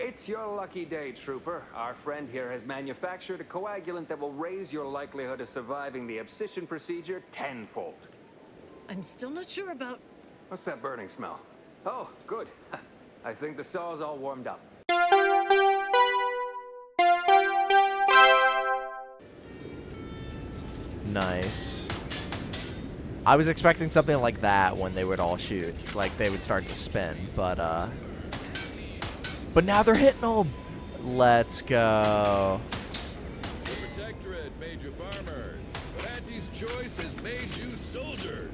It's your lucky day, Trooper. Our friend here has manufactured a coagulant that will raise your likelihood of surviving the abscission procedure tenfold. I'm still not sure about... What's that burning smell? Oh, good. I think the saw's all warmed up. Nice. I was expecting something like that when they would all shoot. Like, they would start to spin, but now they're hitting them! Let's go. The Protectorate made you farmers, but Auntie's Choice has made you soldiers.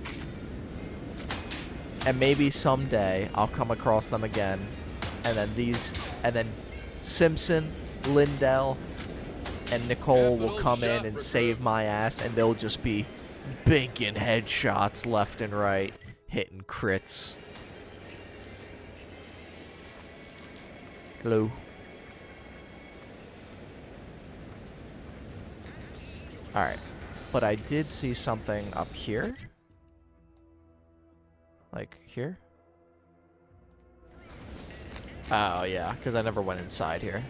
And maybe someday I'll come across them again. And then Simpson, Lindell, and Nicole will come in and save my ass, and they'll just be banking headshots left and right, hitting crits. Hello. Alright. But I did see something up here. Like here? Oh, yeah, because I never went inside here.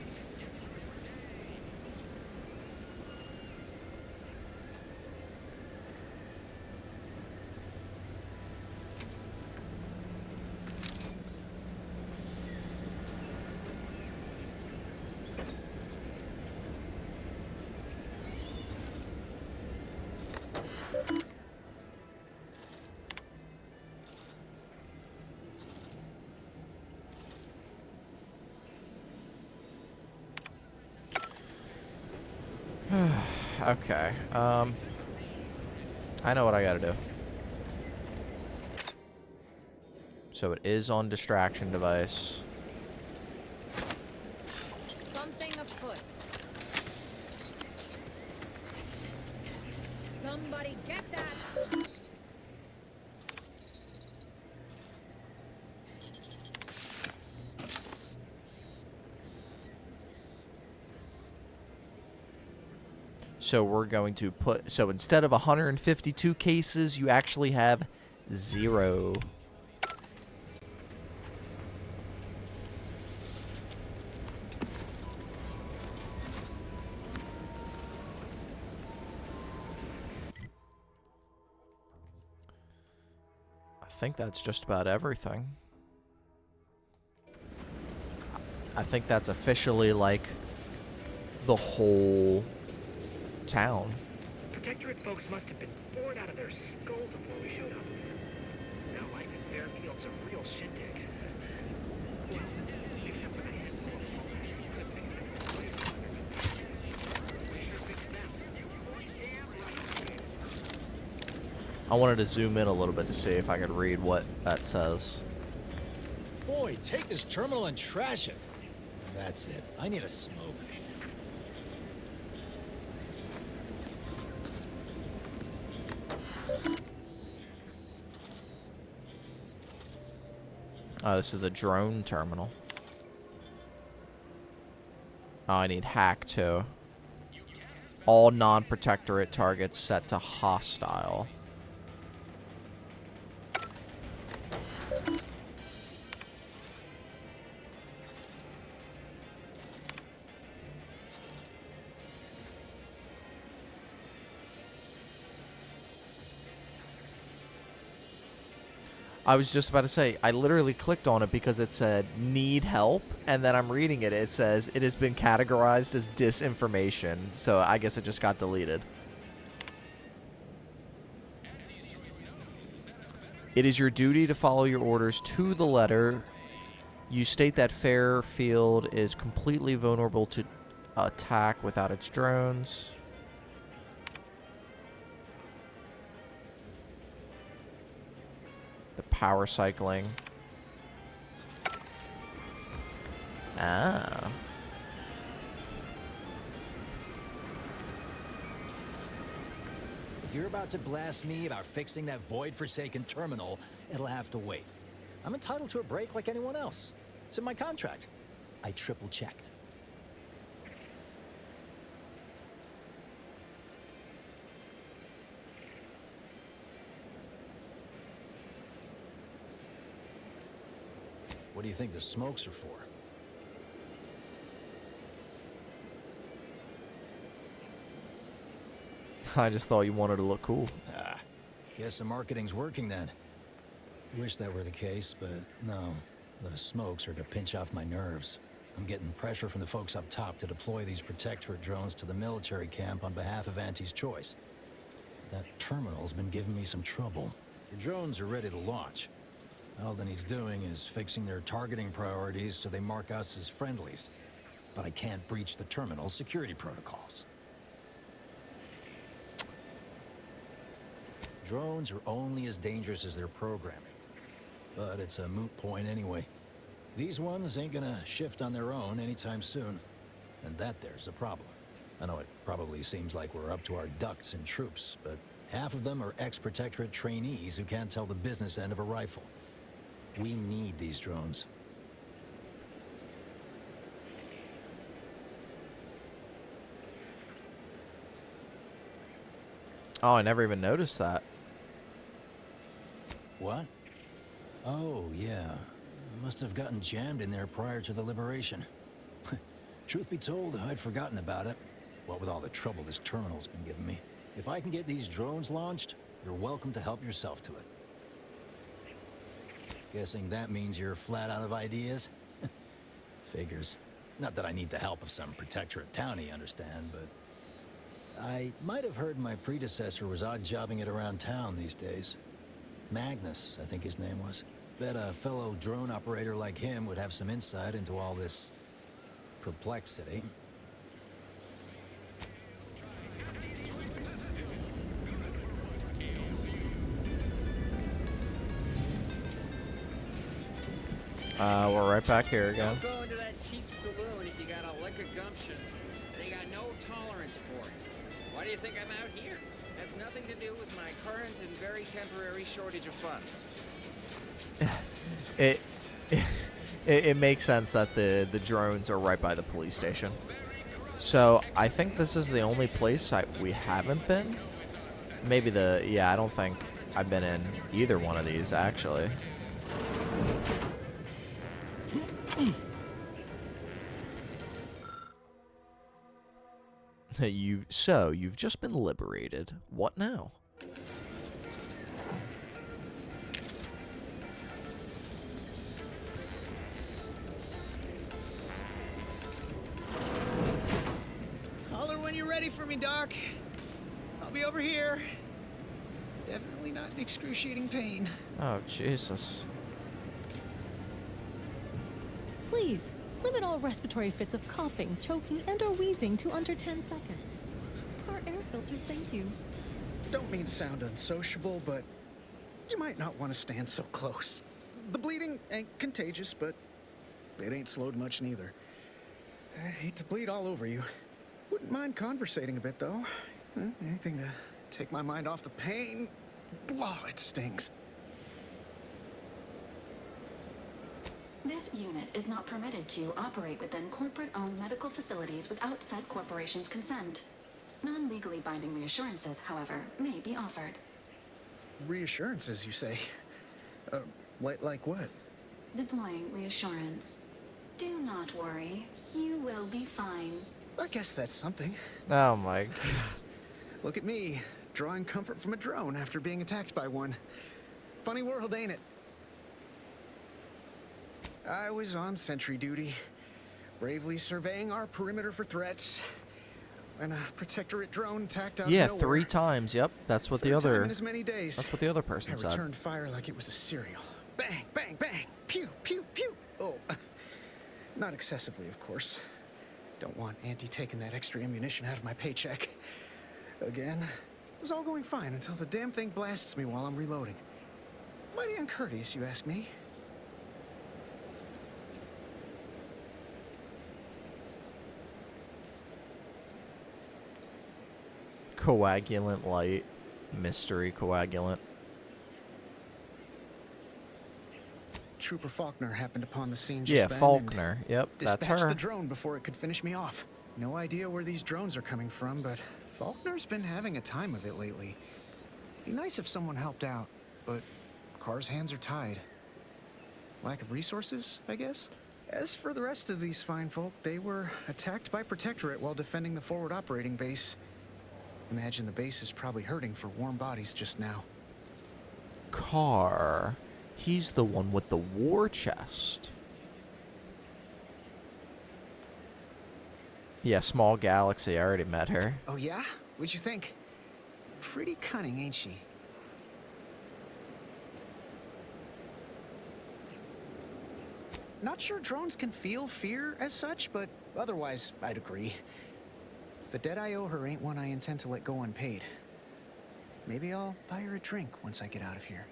Okay, I know what I gotta do. So it is on distraction device. Something afoot. Somebody get that! So we're going to put... So instead of 152 cases, you actually have 0. I think that's just about everything. I think that's officially, like, the whole... town. Protectorate folks must have been bored out of their skulls before we showed up. Now life in Fairfield's a real shindig. Well, except for the handful of homeheads who could fix it. We sure fixed them. I wanted to zoom in a little bit to see if I could read what that says. Boy, take this terminal and trash it. That's it. I need a smoke. Oh, this is the drone terminal. Oh, I need hack too. All non-protectorate targets set to hostile. I was just about to say, I literally clicked on it because it said, need help, and then I'm reading it, it says, it has been categorized as disinformation, so I guess it just got deleted. It is your duty to follow your orders to the letter. You state that Fairfield is completely vulnerable to attack without its drones. Power cycling. Ah. If you're about to blast me about fixing that void-forsaken terminal, it'll have to wait. I'm entitled to a break like anyone else. It's in my contract. I triple-checked. What do you think the smokes are for? I just thought you wanted to look cool. Ah, guess the marketing's working then. Wish that were the case, but no. The smokes are to pinch off my nerves. I'm getting pressure from the folks up top to deploy these Protectorate drones to the military camp on behalf of Auntie's Choice. That terminal's been giving me some trouble. The drones are ready to launch. All that he's doing is fixing their targeting priorities so they mark us as friendlies. But I can't breach the terminal's security protocols. Drones are only as dangerous as their programming. But it's a moot point anyway. These ones ain't gonna shift on their own anytime soon. And that there's a problem. I know it probably seems like we're up to our ducks in troops, but half of them are ex-Protectorate trainees who can't tell the business end of a rifle. We need these drones. Oh, I never even noticed that. What? Oh, yeah. Must have gotten jammed in there prior to the liberation. Truth be told, I'd forgotten about it. What with all the trouble this terminal's been giving me. If I can get these drones launched, you're welcome to help yourself to it. Guessing that means you're flat out of ideas? Figures. Not that I need the help of some Protectorate townie, understand, but I might have heard my predecessor was odd-jobbing it around town these days. Magnus, I think his name was. Bet a fellow drone operator like him would have some insight into all this perplexity. We're right back here again. Don't go into that cheap saloon if you got a lick of gumption. They got no tolerance for it. Why do you think I'm out here? Has nothing to do with my current and very temporary shortage of funds. It makes sense that the drones are right by the police station. So I think this is the only place we haven't been. Maybe I don't think I've been in either one of these actually. You've just been liberated. What now? Holler when you're ready for me, Doc. I'll be over here. Definitely not in excruciating pain. Oh, Jesus. Please, limit all respiratory fits of coughing, choking, and/or wheezing to under 10 seconds. Our air filters thank you. Don't mean to sound unsociable, but you might not want to stand so close. The bleeding ain't contagious, but it ain't slowed much neither. I hate to bleed all over you. Wouldn't mind conversating a bit, though. Anything to take my mind off the pain. Oh, it stings. This unit is not permitted to operate within corporate-owned medical facilities without said corporation's consent. Non-legally binding reassurances, however, may be offered. Reassurances, you say? Like what? Deploying reassurance. Do not worry. You will be fine. I guess that's something. Oh my God. Look at me, drawing comfort from a drone after being attacked by one. Funny world, ain't it? I was on sentry duty, bravely surveying our perimeter for threats, when a Protectorate drone attacked out of nowhere. 3 times. Yep, that's what the Third time other. in as many days. That's what the other person I said. returned fire like it was a cereal. Bang, bang, bang. Pew, pew, pew. Oh, not excessively, of course. Don't want Auntie taking that extra ammunition out of my paycheck. Again, it was all going fine until the damn thing blasts me while I'm reloading. Mighty uncourteous, you ask me. Coagulant light. Mystery coagulant. Trooper Faulkner happened upon the scene just then. Yeah, Faulkner. Yep, that's Dispatched her. the drone before it could finish me off. No idea where these drones are coming from, but Faulkner's been having a time of it lately. Be nice if someone helped out, but Carr's hands are tied. Lack of resources, I guess? As for the rest of these fine folk, they were attacked by Protectorate while defending the forward operating base. Imagine the base is probably hurting for warm bodies just now. Carr. He's the one with the war chest. Yeah, small galaxy. I already met her. Oh yeah? What'd you think? Pretty cunning, ain't she? Not sure drones can feel fear as such, but otherwise, I'd agree. The debt I owe her ain't one I intend to let go unpaid. Maybe I'll buy her a drink once I get out of here.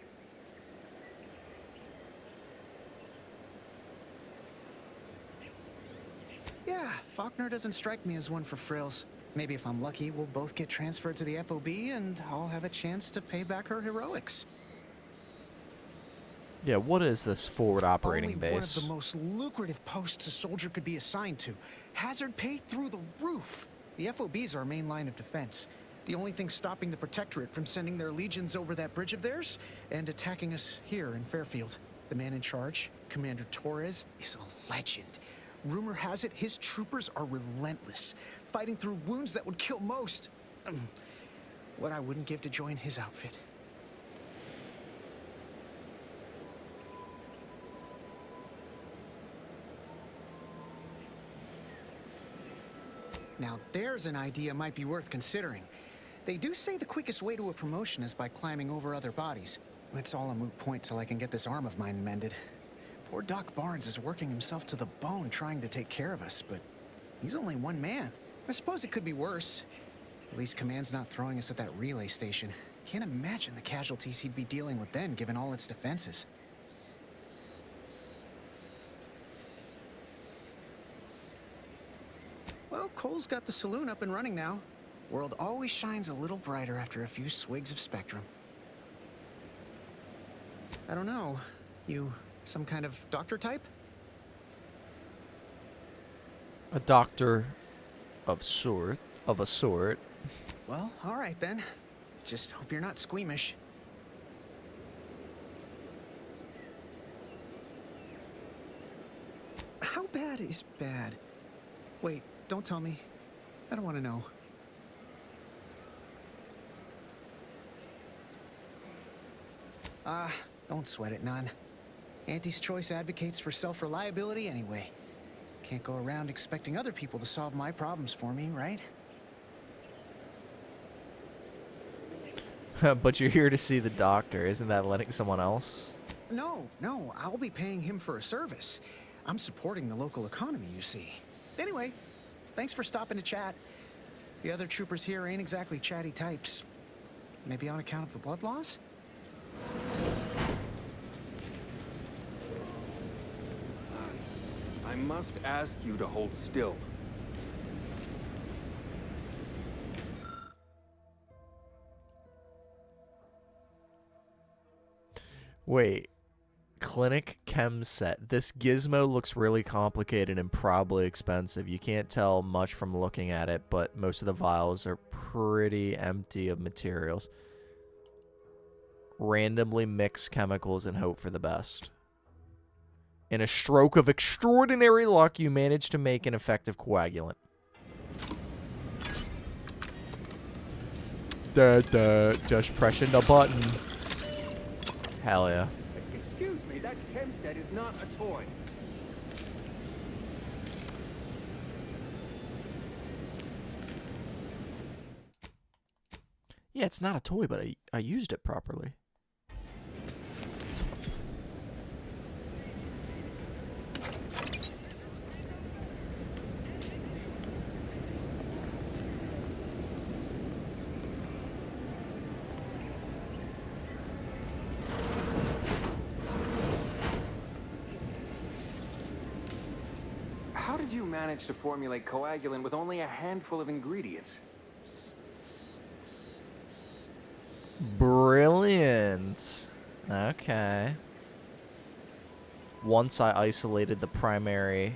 Yeah, Faulkner doesn't strike me as one for frills. Maybe if I'm lucky, we'll both get transferred to the FOB and I'll have a chance to pay back her heroics. Yeah, what is this forward operating Only base? one of the most lucrative posts a soldier could be assigned to. Hazard pay through the roof. The FOB's our main line of defense. The only thing stopping the Protectorate from sending their legions over that bridge of theirs and attacking us here in Fairfield. The man in charge, Commander Torres, is a legend. Rumor has it his troopers are relentless, fighting through wounds that would kill most. What I wouldn't give to join his outfit. Now there's an idea might be worth considering. They do say the quickest way to a promotion is by climbing over other bodies. It's all a moot point till I can get this arm of mine mended. Poor Doc Barnes is working himself to the bone trying to take care of us, but he's only one man. I suppose it could be worse. At least Command's not throwing us at that relay station. Can't imagine the casualties he'd be dealing with then, given all its defenses. Well, Cole's got the saloon up and running now. World always shines a little brighter after a few swigs of Spectrum. I don't know. You some kind of doctor type? A doctor of a sort. Well, all right then. Just hope you're not squeamish. How bad is bad? Wait, don't tell me. I don't want to know. Don't sweat it none. Auntie's Choice advocates for self-reliability anyway. Can't go around expecting other people to solve my problems for me, right? But you're here to see the doctor. Isn't that letting someone else? No, I'll be paying him for a service. I'm supporting the local economy, you see. Anyway, thanks for stopping to chat. The other troopers here ain't exactly chatty types. Maybe on account of the blood loss? I must ask you to hold still. Wait. Clinic chem set. This gizmo looks really complicated and probably expensive. You can't tell much from looking at it, but most of the vials are pretty empty of materials. Randomly mix chemicals and hope for the best. In a stroke of extraordinary luck, you manage to make an effective coagulant. Just pressing the button. Hell yeah. Excuse me, that chem set is not a toy. Yeah, it's not a toy, but I used it properly. How did you manage to formulate coagulant with only a handful of ingredients? Brilliant. Okay. Once I isolated the primary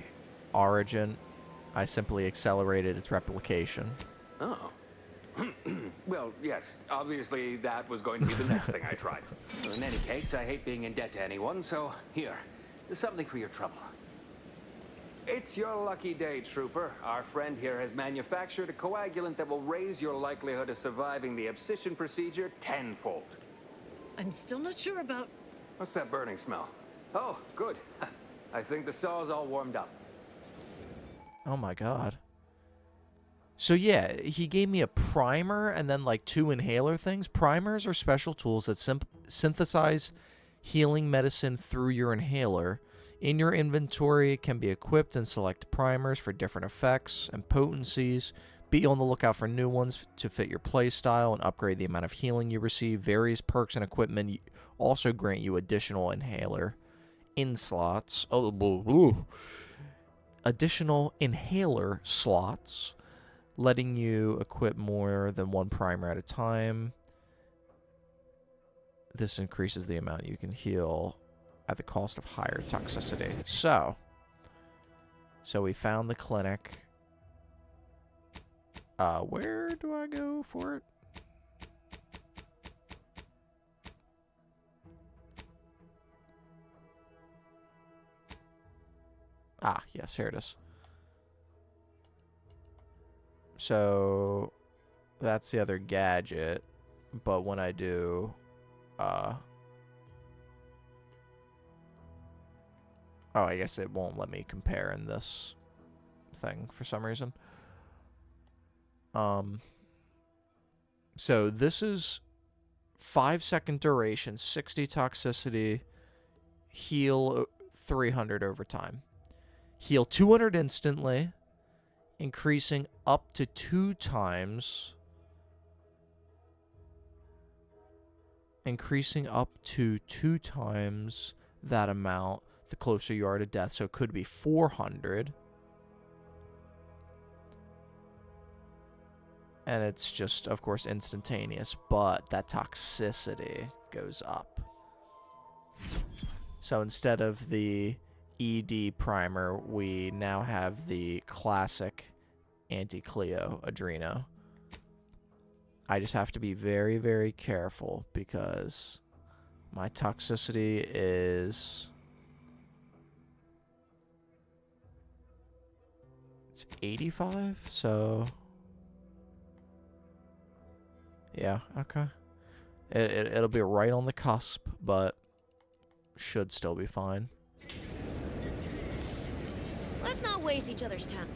origin, I simply accelerated its replication. Oh. Well, yes. Obviously, that was going to be the next thing I tried. In any case, I hate being in debt to anyone, so here. There's something for your trouble. It's your lucky day, Trooper. Our friend here has manufactured a coagulant that will raise your likelihood of surviving the abscission procedure tenfold. I'm still not sure about... What's that burning smell? Oh, good. I think the saw's all warmed up. Oh my god. So yeah, he gave me a primer and then like 2 inhaler things. Primers are special tools that synthesize healing medicine through your inhaler. In your inventory can be equipped and select primers for different effects and potencies. Be on the lookout for new ones to fit your playstyle and upgrade the amount of healing you receive. Various perks and equipment also grant you additional inhaler slots. Additional inhaler slots, letting you equip more than 1 primer at a time. This increases the amount you can heal at the cost of higher toxicity. So we found the clinic. Where do I go for it? Ah, yes, here it is. So that's the other gadget, but when I do oh, I guess it won't let me compare in this thing for some reason. So this is 5-second duration, 60 toxicity, heal 300 over time. Heal 200 instantly, increasing up to 2 times. Increasing up to 2 times that amount the closer you are to death. So it could be 400. And it's just, of course, instantaneous, but that toxicity goes up. So instead of the ED primer, we now have the classic anti-Cleo Adreno. I just have to be very, very careful because my toxicity is... It's 85, so... Yeah, okay. It'll be right on the cusp, but should still be fine. Let's not waste each other's time.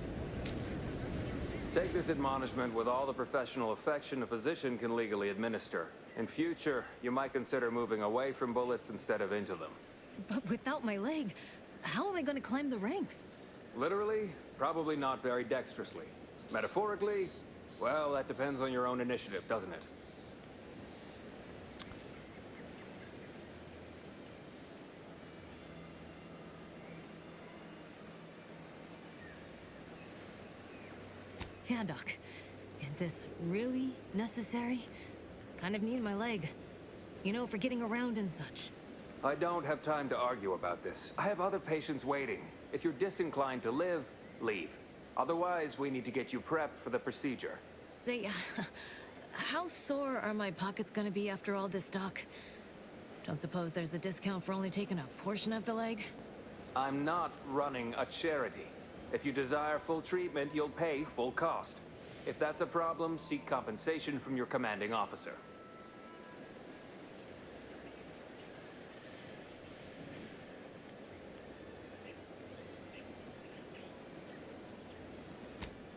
Take this admonishment with all the professional affection a physician can legally administer. In future, you might consider moving away from bullets instead of into them. But without my leg, how am I going to climb the ranks? Literally, probably not very dexterously. Metaphorically, well, that depends on your own initiative, doesn't it? Yeah, Doc. Is this really necessary? Kind of need my leg. You know, for getting around and such. I don't have time to argue about this. I have other patients waiting. If you're disinclined to live, leave. Otherwise, we need to get you prepped for the procedure. Say, how sore are my pockets gonna be after all this, Doc? Don't suppose there's a discount for only taking a portion of the leg? I'm not running a charity. If you desire full treatment, you'll pay full cost. If that's a problem, seek compensation from your commanding officer.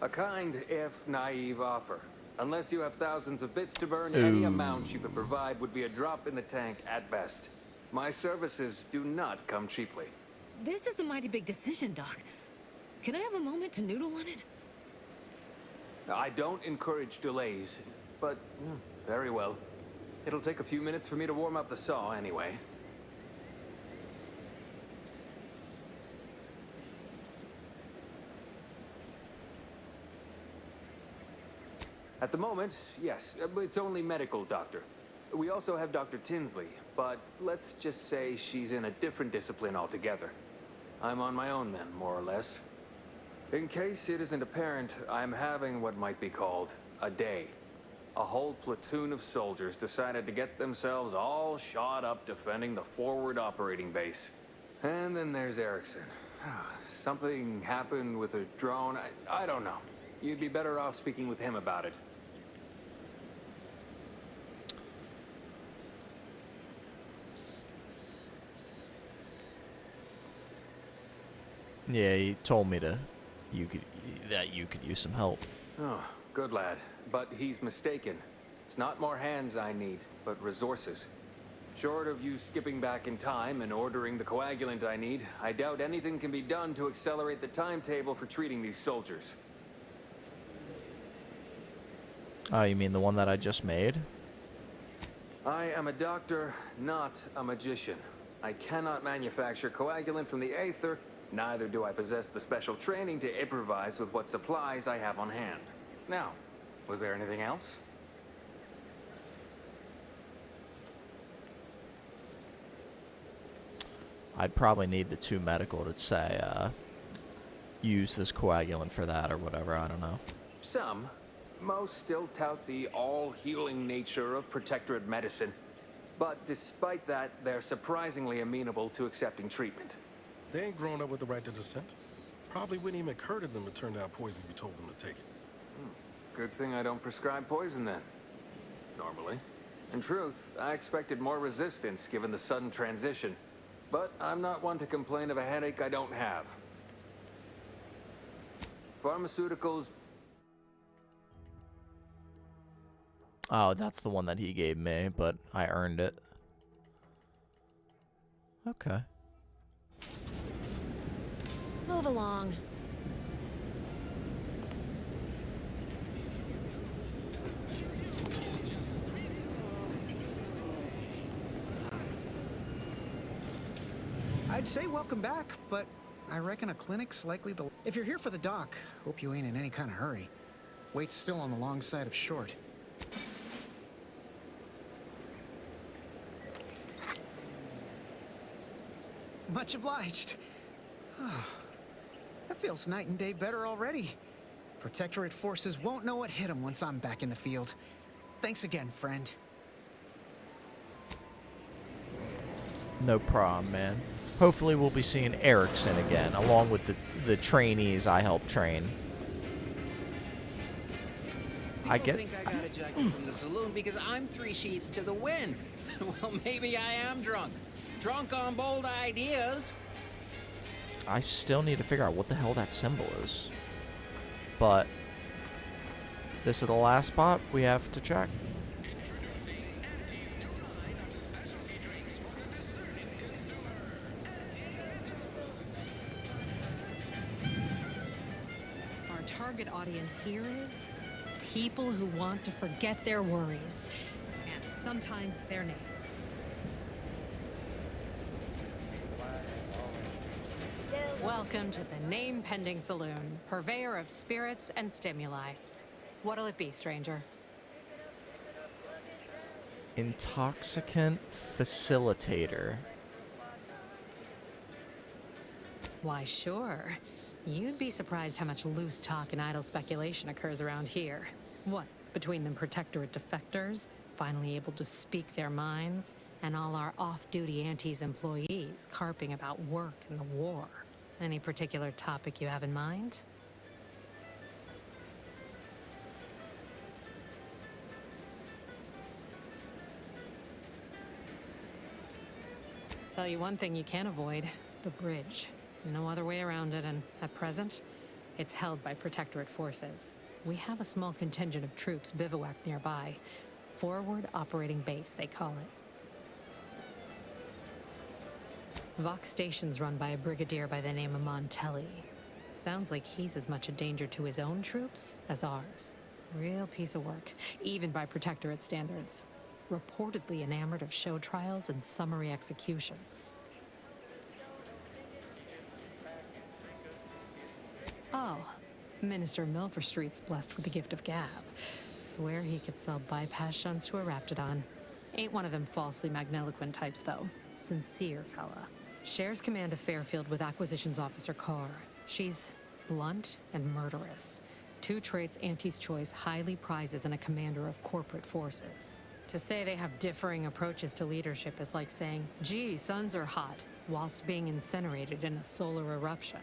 A kind, if naive, offer. Unless you have thousands of bits to burn, any amount you could provide would be a drop in the tank at best. My services do not come cheaply. This is a mighty big decision, Doc. Can I have a moment to noodle on it? I don't encourage delays, but very well. It'll take a few minutes for me to warm up the saw anyway. At the moment, yes, it's only medical, Doctor. We also have Dr. Tinsley, but let's just say she's in a different discipline altogether. I'm on my own then, more or less. In case it isn't apparent, I'm having what might be called a day. A whole platoon of soldiers decided to get themselves all shot up defending the forward operating base. And then there's Erickson. Something happened with a drone. I don't know. You'd be better off speaking with him about it. Yeah, he told me that you could use some help. Oh, good lad. But he's mistaken. It's not more hands I need, but resources. Short of you skipping back in time and ordering the coagulant I need, I doubt anything can be done to accelerate the timetable for treating these soldiers. Oh, you mean the one that I just made? I am a doctor, not a magician. I cannot manufacture coagulant from the aether, neither do I possess the special training to improvise with what supplies I have on hand. Now, was there anything else? I'd probably need the 2 medical to say, use this coagulant for that or whatever, I don't know. Some. Most still tout the all-healing nature of Protectorate medicine. But despite that, they're surprisingly amenable to accepting treatment. They ain't grown up with the right to dissent. Probably wouldn't even occur to them to turn down poison if you told them to take it. Good thing I don't prescribe poison then. Normally. In truth, I expected more resistance given the sudden transition. But I'm not one to complain of a headache I don't have. Pharmaceuticals. Oh, that's the one that he gave me, but I earned it. Okay. Move along. I'd say welcome back, but I reckon a clinic's likely the... If you're here for the doc, hope you ain't in any kind of hurry. Wait's still on the long side of short. Much obliged. That feels night and day better already. Protectorate forces won't know what hit them once I'm back in the field. Thanks again, friend. No problem, man. Hopefully we'll be seeing Erickson again, along with the trainees I helped train. People think I got ejected from the saloon because I'm 3 sheets to the wind. Well, maybe I am drunk. Drunk on bold ideas. I still need to figure out what the hell that symbol is. But this is the last spot we have to check. Introducing Auntie's new line of specialty drinks for the discerning consumer. Our target audience here is people who want to forget their worries, and sometimes their names. Welcome to the name-pending saloon, purveyor of spirits and stimuli. What'll it be, stranger? Intoxicant facilitator. Why, sure. You'd be surprised how much loose talk and idle speculation occurs around here. What, between them Protectorate defectors, finally able to speak their minds, and all our off-duty Antes employees carping about work and the war? Any particular topic you have in mind? Tell you one thing you can't avoid, the bridge. No other way around it, and at present, it's held by Protectorate forces. We have a small contingent of troops bivouacked nearby. Forward Operating Base, they call it. Vox Station's run by a brigadier by the name of Montelli. Sounds like he's as much a danger to his own troops as ours. Real piece of work, even by Protectorate standards. Reportedly enamored of show trials and summary executions. Oh, Minister Milverstreet's blessed with the gift of gab. Swear he could sell bypass shunts to a Raptidon. Ain't one of them falsely magniloquent types, though. Sincere fella. Shares command of Fairfield with Acquisitions Officer Carr. She's blunt and murderous. 2 traits Auntie's Choice highly prizes in a commander of corporate forces. To say they have differing approaches to leadership is like saying, gee, suns are hot. whilst being incinerated in a solar eruption.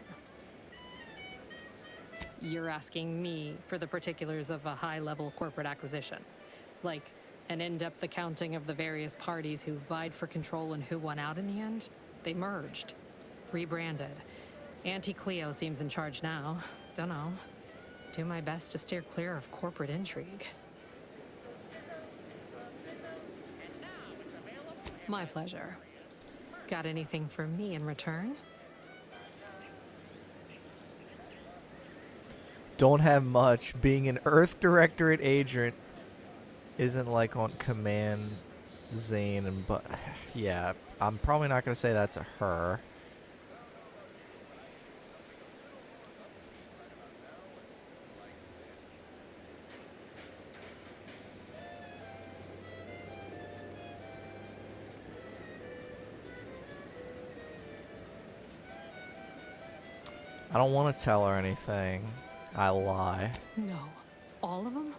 You're asking me for the particulars of a high-level corporate acquisition. Like, an in-depth accounting of the various parties who vied for control and who won out in the end? They merged. Rebranded. Auntie Cleo seems in charge now. Dunno. Do my best to steer clear of corporate intrigue. My pleasure. Got anything for me in return? Don't have much. Being an Earth Directorate agent isn't like on Command Zane and but yeah, I'm probably not gonna say that to her. I don't want to tell her anything. I lie. No. All of them?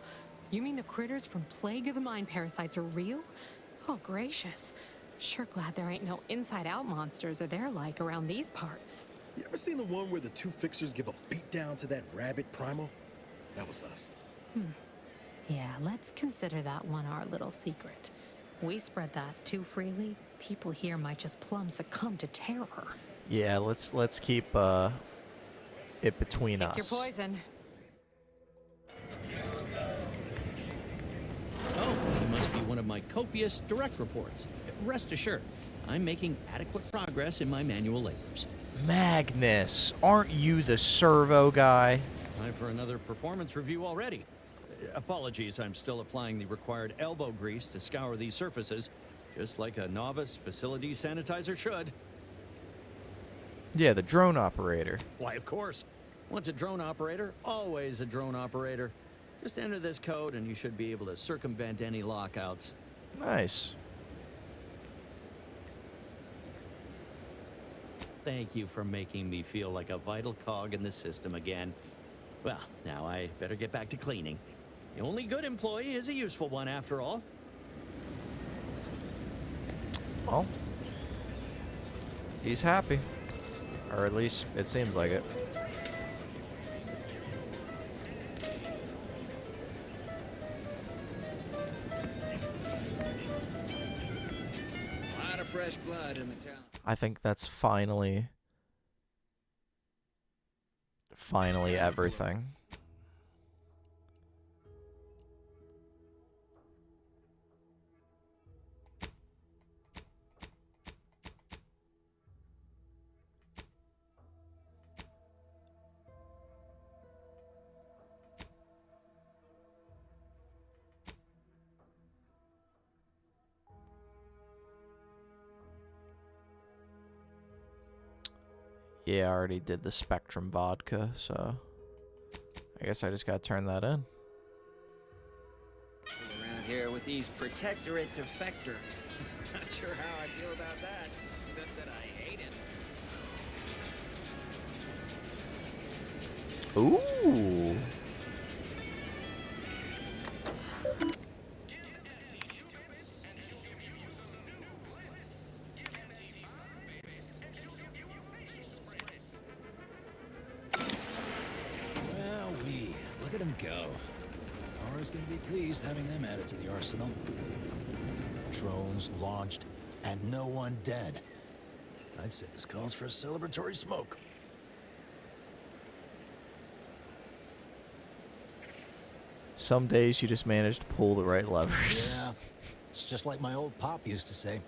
You mean the critters from Plague of the Mind parasites are real? Oh, gracious. Sure glad there ain't no inside-out monsters or their like around these parts. You ever seen the one where the two fixers give a beatdown to that rabbit primal? That was us. Yeah, let's consider that one our little secret. We spread that too freely, people here might just plumb succumb to terror. Yeah, let's keep it between us. Pick your poison. Oh, it must be one of my copious direct reports. Rest assured, I'm making adequate progress in my manual labors. Magnus, aren't you the servo guy? Time for another performance review already. Apologies, I'm still applying the required elbow grease to scour these surfaces, just like a novice facility sanitizer should. Yeah, the drone operator. Why, of course. Once a drone operator, always a drone operator. Just enter this code and you should be able to circumvent any lockouts. Nice. Thank you for making me feel like a vital cog in the system again. Well, now I better get back to cleaning. The only good employee is a useful one, after all. Well, he's happy. Or at least it seems like it. A lot of fresh blood in the town. I think that's finally everything. Yeah, I already did the Spectrum vodka, so I guess I just gotta turn that in. Around here with these protectorate defectors. Not sure how I feel about that, except that I hate it. Ooh. Look at them go. Kara's gonna be pleased having them added to the arsenal. Drones launched, and no one dead. I'd say this calls for a celebratory smoke. Some days you just manage to pull the right levers. Yeah, it's just like my old pop used to say.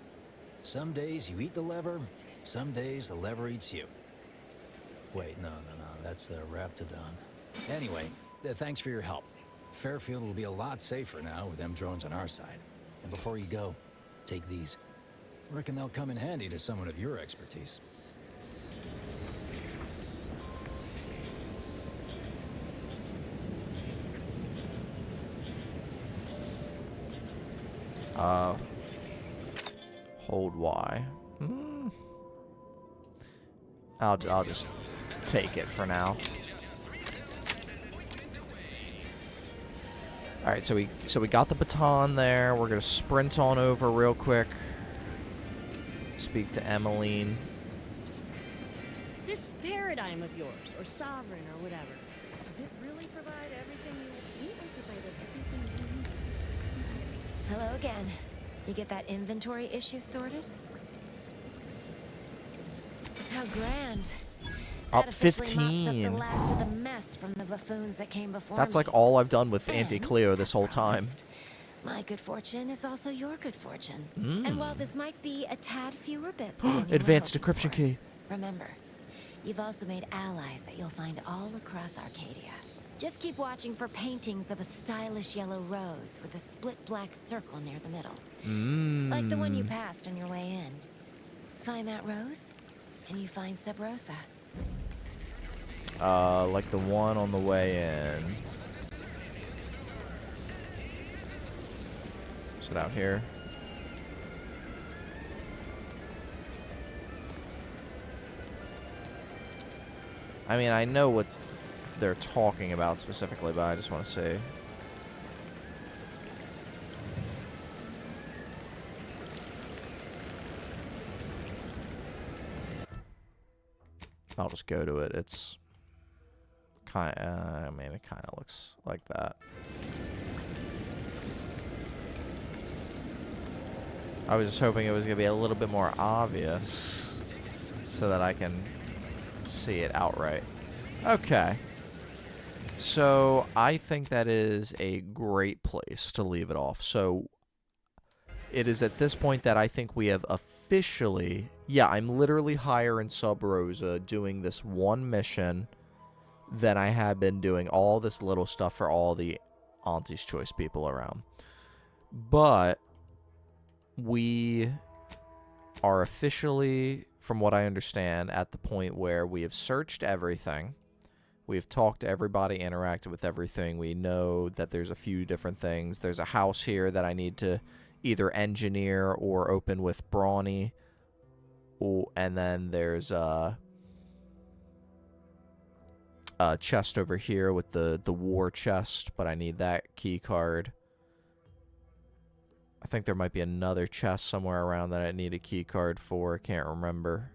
Some days you eat the lever, some days the lever eats you. Wait, no, that's Raptidon. Anyway, thanks for your help. Fairfield will be a lot safer now with them drones on our side. And before you go, take these. Reckon they'll come in handy to someone of your expertise. Hold Y. I'll just take it for now. All right, so we got the baton there. We're gonna sprint on over real quick. Speak to Emmeline. paradigm of yours, or sovereign, or whatever, does it really provide everything you... We are provided everything you need. Hello again. You get that inventory issue sorted? How grand. Up That officially mops 15. up the last of the mess from the buffoons that came before That's me. like all I've done with And, Auntie Cleo this whole as time. promised, my good fortune is also your good fortune. And while this might be a tad fewer bits than you were Advanced hoping decryption for, key. remember, you've also made allies that you'll find all across Arcadia. Just keep watching for paintings of a stylish yellow rose with a split black circle near the middle. Like the one you passed on your way in. Find that rose, and you find Sub Rosa. Like the one on the way in. Is it out here? I mean, I know what they're talking about specifically, but I just want to see. I'll just go to it. It's kind. I mean, it kind of looks like that. I was just hoping it was gonna be a little bit more obvious, so that I can see it outright. Okay. So I think that is a great place to leave it off. So it is at this point that I think we have officially, yeah, I'm literally higher in Sub Rosa doing this one mission than I have been doing all this little stuff for all the Auntie's Choice people around. But we are officially, from what I understand, at the point where we have searched everything. We've talked to everybody, interacted with everything. We know that there's a few different things. There's a house here that I need to either engineer or open with Brawny. And then there's a chest over here with the war chest, but I need that key card. I think there might be another chest somewhere around that I need a key card for. I can't remember.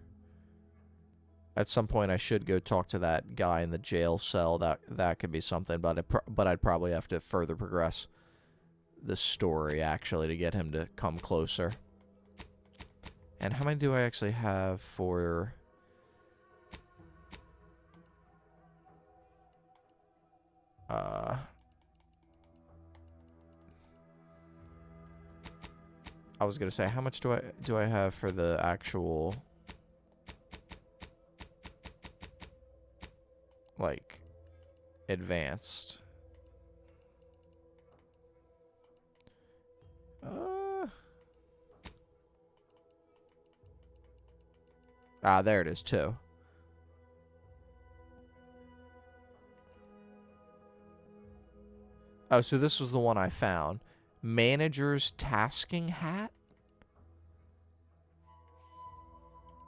At some point, I should go talk to that guy in the jail cell. That could be something, but I'd probably have to further progress the story, actually, to get him to come closer. And how many do I actually have for... I was gonna say, how much do I have for the actual, like, advanced? There it is too. Oh, so this was the one I found. Manager's tasking hat?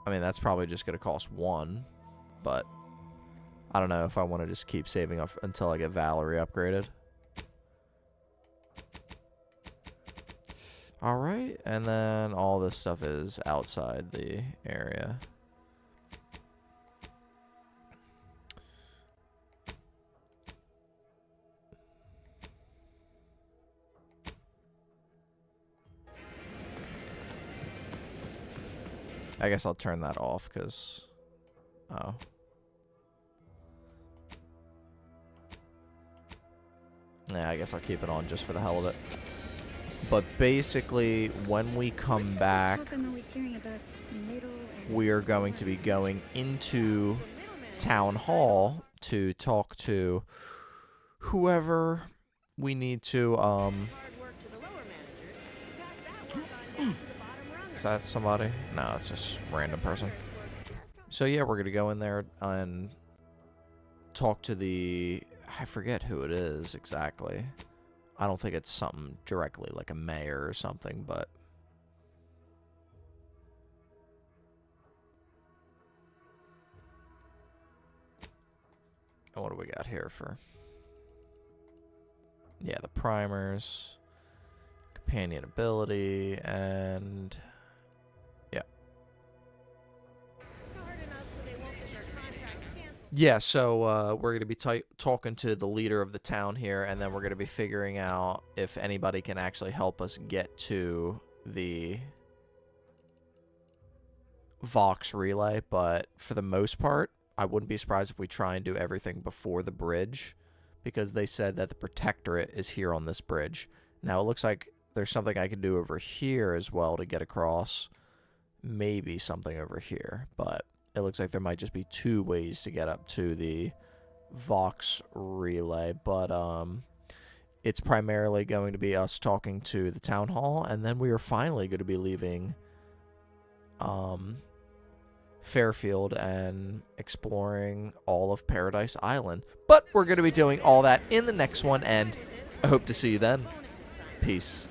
I mean, that's probably just going to cost one, but I don't know if I want to just keep saving up until I get Valerie upgraded. Alright, and then all this stuff is outside the area. I guess I'll turn that off, because... Oh. Yeah, I guess I'll keep it on just for the hell of it. But basically, when we come back, we are going to be going into Town Hall to talk to whoever we need to, Is that somebody? No, it's just a random person. So yeah, we're gonna go in there and talk to the... I forget who it is exactly. I don't think it's something directly like a mayor or something, but... What do we got here for... Yeah, the primers, companion ability, and... Yeah. Yeah, so we're going to be talking to the leader of the town here, and then we're going to be figuring out if anybody can actually help us get to the Vox relay. But for the most part, I wouldn't be surprised if we try and do everything before the bridge, because they said that the Protectorate is here on this bridge. Now, it looks like there's something I can do over here as well to get across. Maybe something over here, but it looks like there might just be 2 ways to get up to the Vox relay, but it's primarily going to be us talking to the town hall, and then we are finally going to be leaving Fairfield and exploring all of Paradise Island. But we're going to be doing all that in the next one, and I hope to see you then. Peace.